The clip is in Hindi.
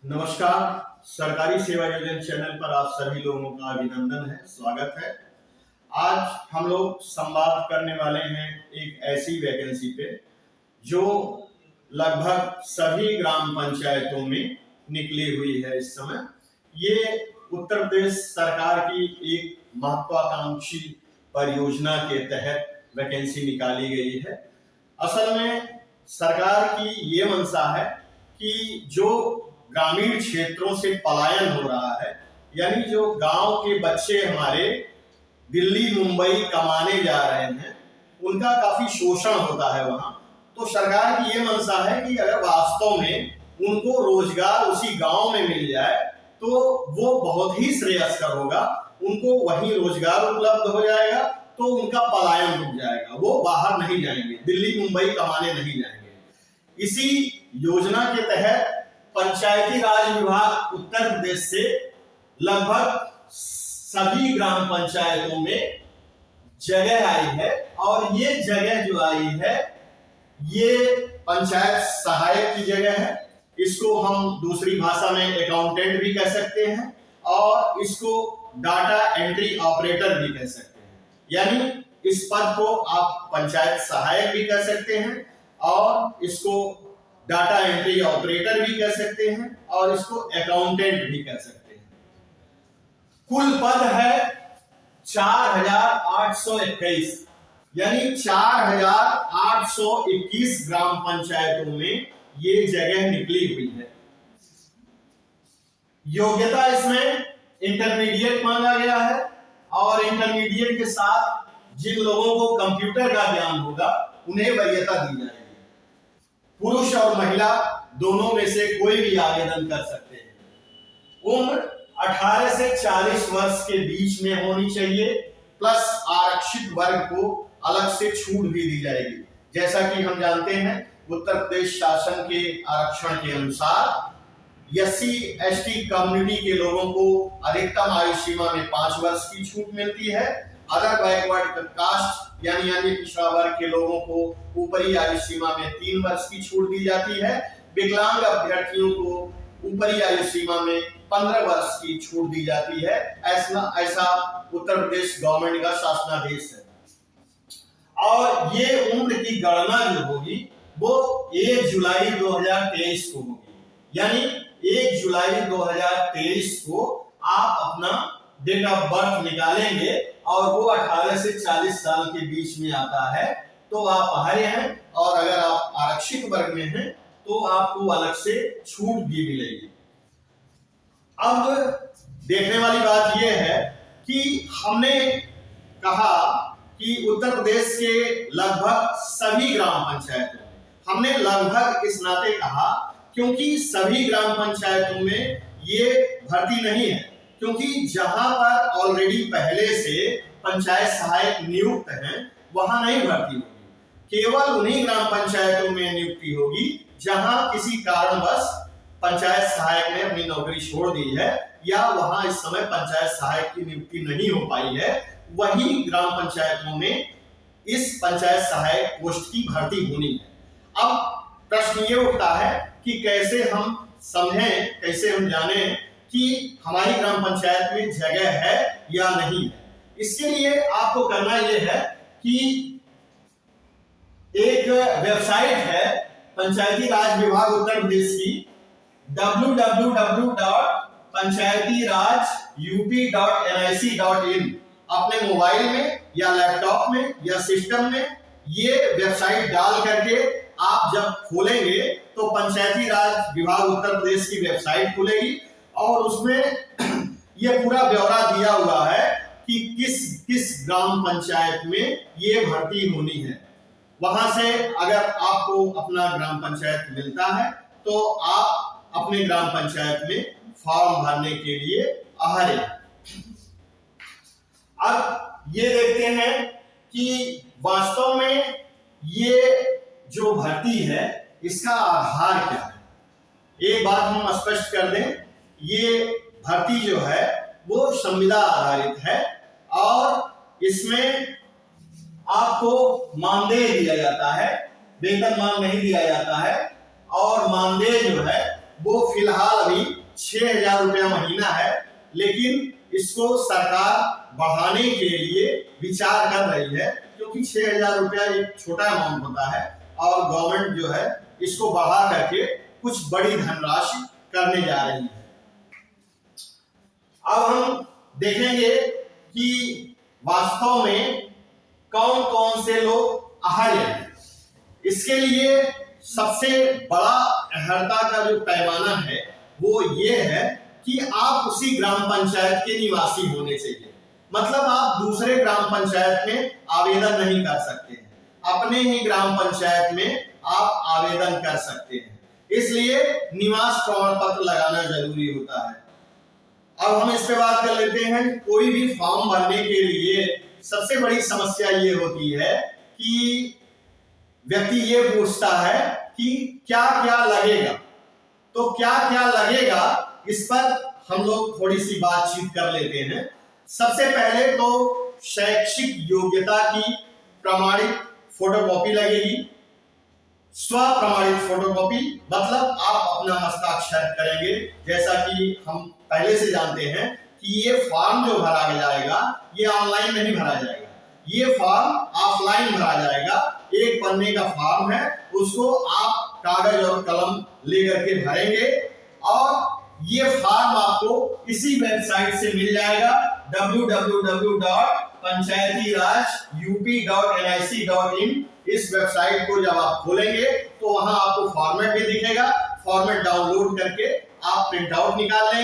नमस्कार। सरकारी सेवा योजना चैनल पर आप सभी लोगों का अभिनंदन है, स्वागत है। आज हम लोग संवाद करने वाले हैं एक ऐसी वैकेंसी पे जो लगभग सभी ग्राम पंचायतों में निकली हुई है। इस समय ये उत्तर प्रदेश सरकार की एक महत्वाकांक्षी परियोजना के तहत वैकेंसी निकाली गई है। असल में सरकार की ये मंशा है कि जो ग्रामीण क्षेत्रों से पलायन हो रहा है, यानी जो गांव के बच्चे हमारे दिल्ली मुंबई कमाने जा रहे हैं, उनका काफी शोषण होता है वहां। तो सरकार की ये मंशा है कि अगर वास्तव में उनको रोजगार उसी गांव में मिल जाए तो वो बहुत ही श्रेयस्कर होगा। उनको वहीं रोजगार उपलब्ध हो जाएगा तो उनका पलायन रुक जाएगा, वो बाहर नहीं जाएंगे, दिल्ली मुंबई कमाने नहीं जाएंगे। इसी योजना के तहत पंचायती राज विभाग उत्तर प्रदेश से लगभग सभी ग्राम पंचायतों में जगह आई है, और ये जगह जो आई है ये पंचायत सहायक की जगह है। इसको हम दूसरी भाषा में अकाउंटेंट भी कह सकते हैं और इसको डाटा एंट्री ऑपरेटर भी कह सकते हैं। यानी इस पद को आप पंचायत सहायक भी कह सकते हैं और इसको डाटा एंट्री ऑपरेटर भी कह सकते हैं और इसको अकाउंटेंट भी कह सकते हैं। कुल पद है 4821, यानी 4821 ग्राम पंचायतों में ये जगह निकली हुई है। योग्यता इसमें इंटरमीडिएट मांगा गया है और इंटरमीडिएट के साथ जिन लोगों को कंप्यूटर का ज्ञान होगा उन्हें वरीयता दी जाएगी। पुरुष और महिला दोनों में से कोई भी आवेदन कर सकते हैं। उम्र 18 से 40 वर्ष के बीच में होनी चाहिए, प्लस आरक्षित वर्ग को अलग से छूट भी दी जाएगी। जैसा कि हम जानते हैं उत्तर प्रदेश शासन के आरक्षण के अनुसार एससी एसटी कम्युनिटी के लोगों को अधिकतम आयु सीमा में 5 वर्ष की छूट मिलती है। अदर बैकवर्ड कास्ट यानी अन्य पिछड़ा वर्ग के लोगों को ऊपरी आयु सीमा में 3 वर्ष की छूट दी जाती है। विकलांग अभ्यर्थियों को ऊपरी आयु सीमा में 15 वर्ष की छूट दी जाती है। ऐसा उत्तर प्रदेश गवर्नमेंट का शासनादेश है। और ये उम्र की गणना जो होगी वो 1 जुलाई 2023 को होगी। यानी 1 जुलाई 2023 को आप अपना डेट ऑफ बर्थ निकालेंगे और वो 18 से 40 साल के बीच में आता है तो आप हरे हैं, और अगर आप आरक्षित वर्ग में हैं तो आपको अलग से छूट भी मिलेगी। अब देखने वाली बात यह है कि हमने कहा कि उत्तर प्रदेश के लगभग सभी ग्राम पंचायतों में, हमने लगभग इस नाते कहा क्योंकि सभी ग्राम पंचायतों में ये भर्ती नहीं है, क्योंकि जहां पर ऑलरेडी पहले से पंचायत सहायक नियुक्त हैं वहां नहीं भर्ती होगी। केवल उन्हीं ग्राम पंचायतों में नियुक्ति होगी जहां किसी कारणवश पंचायत सहायक ने अपनी नौकरी छोड़ दी है या वहां इस समय पंचायत सहायक की नियुक्ति नहीं हो पाई है। वही ग्राम पंचायतों में इस पंचायत सहायक पोस्ट की भर्ती होनी है। अब प्रश्न ये उठता है कि कैसे हम समझें, कैसे हम जानें कि हमारी ग्राम पंचायत में जगह है या नहीं है। इसके लिए आपको करना यह है कि एक वेबसाइट है पंचायती राज विभाग उत्तर प्रदेश की, www.panchaytiraj.up.nic.in। अपने मोबाइल में या लैपटॉप में या सिस्टम में ये वेबसाइट डाल करके आप जब खोलेंगे तो पंचायती राज विभाग उत्तर प्रदेश की वेबसाइट खुलेगी और उसमें यह पूरा ब्यौरा दिया हुआ है कि किस किस ग्राम पंचायत में ये भर्ती होनी है। वहां से अगर आपको अपना ग्राम पंचायत मिलता है तो आप अपने ग्राम पंचायत में फॉर्म भरने के लिए अहर्य। अब ये देखते हैं कि वास्तव में ये जो भर्ती है इसका आधार क्या है। एक बात हम स्पष्ट कर दें, ये भर्ती जो है वो संविदा आधारित है और इसमें आपको मानदेय दिया जाता है, वेतनमान नहीं दिया जाता है। और मानदेय जो है वो फिलहाल अभी 6,000 रुपया महीना है, लेकिन इसको सरकार बढ़ाने के लिए विचार कर रही है, क्योंकि 6,000 रुपया एक छोटा अमाउंट होता है और गवर्नमेंट जो है इसको बढ़ा करके कुछ बड़ी धनराशि करने जा रही है। अब हम देखेंगे कि वास्तव में कौन कौन से लोग अहर्य हैं। इसके लिए सबसे बड़ा अहर्यता का जो पैमाना है वो ये है कि आप उसी ग्राम पंचायत के निवासी होने चाहिए। मतलब आप दूसरे ग्राम पंचायत में आवेदन नहीं कर सकते हैं, अपने ही ग्राम पंचायत में आप आवेदन कर सकते हैं। इसलिए निवास प्रमाण पत्र लगाना जरूरी होता है। अब हम इस पे बात कर लेते हैं। कोई भी फॉर्म भरने के लिए सबसे बड़ी समस्या ये होती है कि व्यक्ति ये पूछता है कि क्या क्या लगेगा। तो क्या क्या लगेगा इस पर हम लोग थोड़ी सी बातचीत कर लेते हैं। सबसे पहले तो शैक्षिक योग्यता की प्रमाणित फोटोकॉपी लगेगी। स्व प्रमाणित फोटोकॉपी मतलब आप अपना हस्ताक्षर करेंगे। जैसा कि हम पहले से जानते हैं कि ये फॉर्म जो भरा जाएगा ये ऑनलाइन नहीं भरा जाएगा, ये फॉर्म ऑफलाइन भरा जाएगा। एक पन्ने का फॉर्म है, उसको आप कागज और कलम लेकर के भरेंगे और ये फॉर्म आपको इसी वेबसाइट से मिल जाएगा www.panchayatirajup.nic.in। इस वेबसाइट को जब आप खोलेंगे तो वहां आपको फॉर्मेट भी दिखेगा। फॉर्मेट डाउनलोड करके आप प्रिंट आउट निकाल लेंगे।